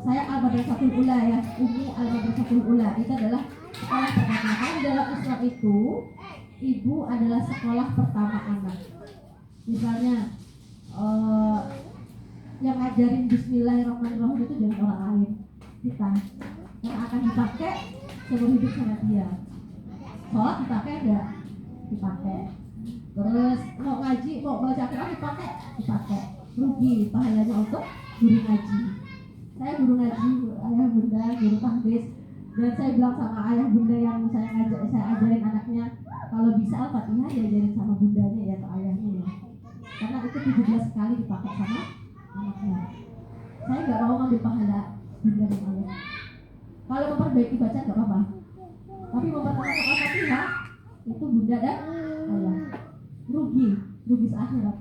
saya Al-Madrasatul Ula ya, ini Al-Madrasatul Ula itu adalah sekolah pertama. Kalau dalam Islam itu ibu adalah sekolah pertama anak. Misalnya yang ngajarin Bismillahirrahmanirrahim itu jangan orang lain, kita yang akan dipakai seumur hidup sama dia. Sholat dipakai enggak? Dipakai. Terus mau ngaji, mau baca Quran dipakai. Rugi pahalanya untuk guru ngaji. Saya guru ngaji, ayah bunda, guru tahfiz, dan saya bilang sama ayah bunda yang saya ajarin anaknya, kalau bisa Al-Fatihah diajarin sama bundanya ya atau ayahnya ya. Karena itu 17 kali dipakai sama anaknya. Saya nggak mau ngambil pahala bunda dan ayah. Kalau memperbaiki baca nggak apa-apa, tapi mempertahankan Al-Fatihah itu bunda dan ayah. Rugi seakhirat,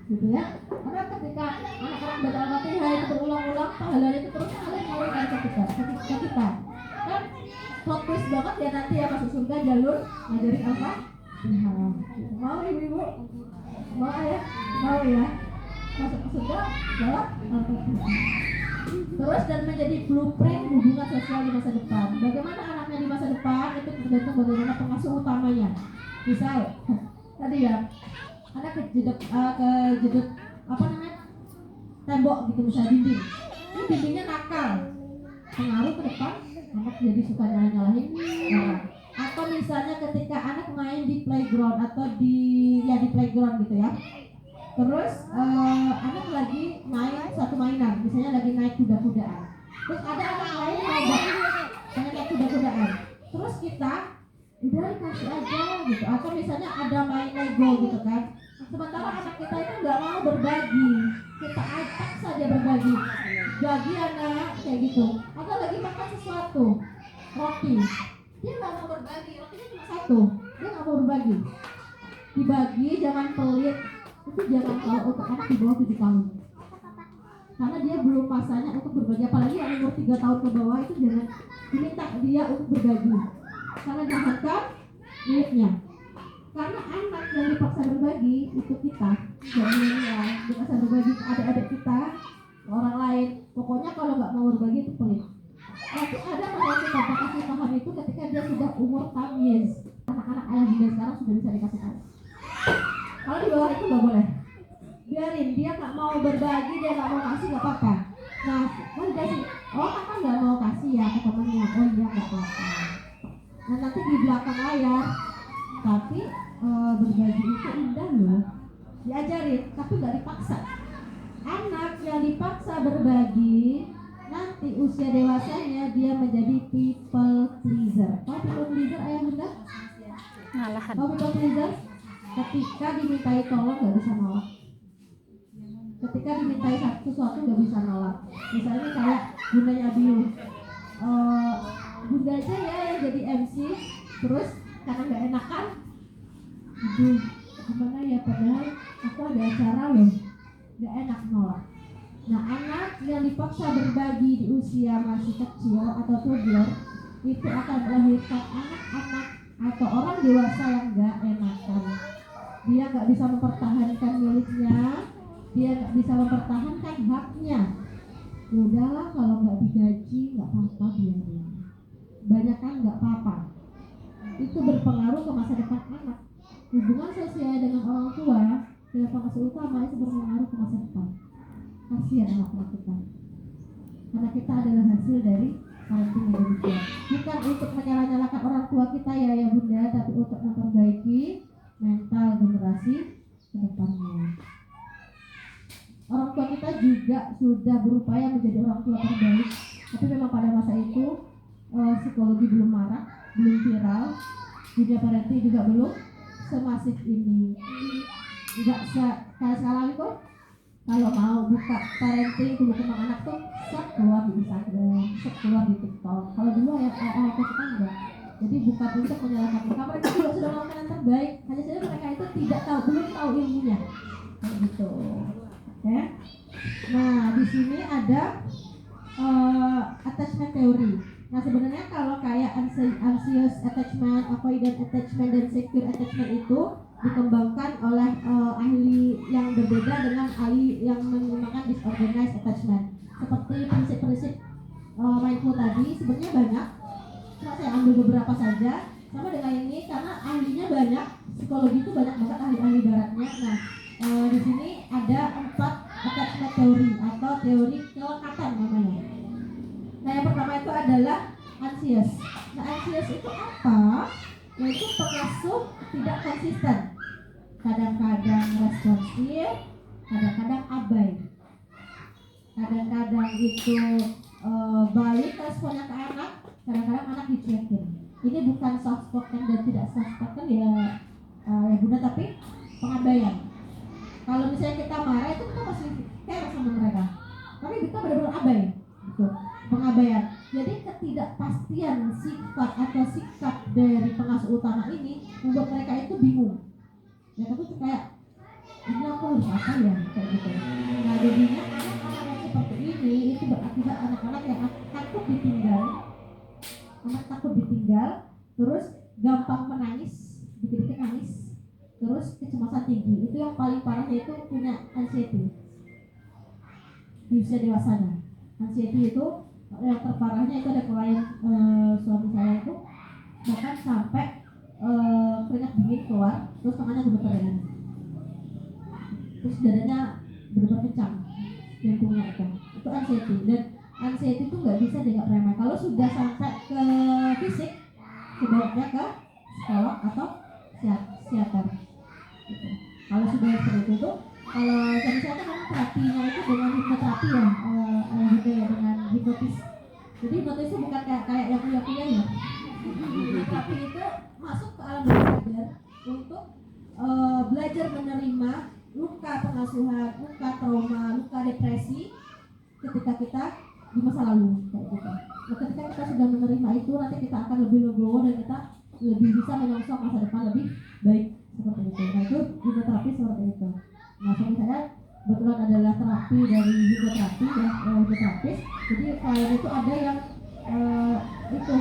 gitu ya. Karena ketika anak-anak baca Al-Fatihah itu berulang-ulang, pahalanya itu terus mengalir ke kita. Kan plot twist banget ya nanti ya masuk surga jalur ngajarin Al-Fatihah. Mau ibu-ibu? Mau ya? Mau ya? Masuk ke surga lewat Al-Fatihah. Terus dan menjadi blueprint hubungan sosial di masa depan. Bagaimana anaknya di masa depan itu tergantung bagaimana pengasuh utamanya. Misal tadi ya, anak kejedot apa namanya, tembok gitu, misalnya dinding. Ini dindingnya nakal, pengaruh ke depan anak jadi suka nyalahin orang. Atau misalnya ketika anak main di playground atau di playground gitu ya. Terus anak lagi main satu mainan, misalnya lagi naik kuda-kudaan. Terus ada anak lain pengen naik kuda-kudaan. Terus kita udah dikasih aja gitu. Atau misalnya ada main Lego gitu kan. Sementara anak kita itu nggak mau berbagi, kita ajak saja berbagi. Bagi anak kayak gitu. Atau lagi makan sesuatu, roti, dia nggak mau berbagi, rotinya cuma satu, dia nggak mau berbagi. Dibagi, jangan pelit. Itu jangan kalau untuk anak di bawah 7 tahun, karena dia belum masanya untuk berbagi. Apalagi yang umur 3 tahun ke bawah itu jangan diminta dia untuk berbagi, karena diharapkan miliknya. Karena anak yang dipaksa berbagi itu kita, yang dipaksa berbagi adik-adik kita ke orang lain. Pokoknya kalau nggak mau berbagi itu pelit. Nanti ada masalah kita kasih paham itu ketika dia sudah umur tamyiz. Anak-anak ayah bunda sekarang sudah bisa dikasih tahu. Kalau di bawah itu nggak boleh, biarin dia nggak mau berbagi, dia nggak mau kasih nggak apa-apa. Nah, mau dikasih, oh kakak nggak mau kasih ya ke temannya, oh iya nggak apa-apa. Nah nanti di belakang layar, tapi berbagi itu indah loh, diajarin tapi nggak dipaksa. Anak yang dipaksa berbagi, nanti usia dewasanya dia menjadi people pleaser. Kalau people pleaser ayah bunda? Ngalahan. Kalau people pleaser, ketika dimintai tolong nggak bisa nolak. Ketika dimintai sesuatu nggak bisa nolak. Misalnya kayak bundanya Abiu, bunda aja ya yang jadi MC, terus karena nggak enakan, aduh gimana ya, padahal aku ada acara loh, nggak enak nolak. Nah anak yang dipaksa berbagi di usia masih kecil atau toddler itu akan melahirkan anak-anak atau orang dewasa yang nggak enakan. Dia nggak bisa mempertahankan miliknya, dia nggak bisa mempertahankan haknya. Udahlah kalau nggak digaji nggak apa-apa, biarin. Banyak kan nggak apa-apa. Itu berpengaruh ke masa depan anak. Hubungan sosial dengan orang tua dan pengasuh utama itu berpengaruh ke masa depan. Kasihan anak-anak kita, karena kita adalah hasil dari parenting yang demikian. Bukan untuk menyala-nyalakan orang tua kita ya bunda, tapi untuk memperbaiki mental generasi ke depannya. Orang tua kita juga sudah berupaya menjadi orang tua terbaik, tapi memang pada masa itu psikologi belum marak, belum viral, dunia parenting juga belum semasif ini. Tidak kayak sekarang itu, kalau mau buka parenting dulu tentang anak tuh keluar di Instagram, keluar di TikTok. Kalau dulu ya orang tua kita enggak. Jadi bukan untuk menyalahkan mereka, mereka juga sudah melakukan yang terbaik. Hanya saja mereka itu tidak tahu, belum tahu ilmunya. Kayak gitu. Ya. Nah, di sini ada attachment theory. Nah, sebenarnya kalau kayak anxious attachment, avoidant attachment, dan secure attachment itu dikembangkan oleh ahli yang berbeda dengan ahli yang menggunakan disorganized attachment. Seperti prinsip-prinsip mindful tadi sebenarnya banyak, cuma saya ambil beberapa saja. Sama dengan ini karena ahlinya banyak, psikologi itu banyak banget ahli-ahli baratnya. Nah, di sini ada 4 attachment theory atau teori kelekatan namanya. Nah, yang pertama itu adalah anxious. Nah, anxious itu apa? Yaitu pengasuh tidak konsisten. Kadang-kadang responsif, kadang-kadang abai. Kadang-kadang itu balik responnya ke anak, kadang-kadang anak dicuekin. Ini bukan soft spoken dan tidak soft spoken ya Bunda, tapi pengabaian. Kalau misalnya kita marah itu kita masih care sama mereka, tapi kita benar-benar abai, gitu. Pengabaian. Jadi ketidakpastian sifat atau sikap dari pengasuh utama ini membuat mereka itu bingung. Ya tapi kayak ini aku harus apa ya kayak gitu. Nah jadinya anak-anak yang seperti ini itu berakibat anak-anak yang takut ditinggal, terus gampang menangis, dikit-dikit nangis, terus kecemasan tinggi. Itu yang paling parah, yaitu punya anxiety di usia dewasanya. Anxiety itu yang terparahnya itu ada klien suami saya itu bahkan sampai keringat dingin keluar, terus tangannya gemeteran, terus dadanya benar-benar kencang, jantungnya itu anxiety. Dan anxiety itu nggak bisa dianggap remeh. Kalau sudah sampai ke fisik, sebaiknya ke psikolog atau psikiater. Gitu. Kalau sudah seperti itu, kalau misalnya kan terapinya itu dengan hipnoterapi ya, gitu ya, dengan hipnotis. Jadi hipnotis itu bukan kayak yang kuliah ya. Hipnoterapi itu masuk ke alam bawah sadar untuk belajar menerima luka pengasuhan, luka trauma, luka depresi ketika kita di masa lalu kayak gitu. Nah, ketika kita sudah menerima itu, nanti kita akan lebih legowo dan kita lebih bisa menyongsong masa depan lebih baik seperti itu. Nah itu hipnoterapi seperti itu. Nah suami saya kebetulan adalah terapi dari hipnoterapi ya, hipnoterapis. Jadi klien itu ada yang itu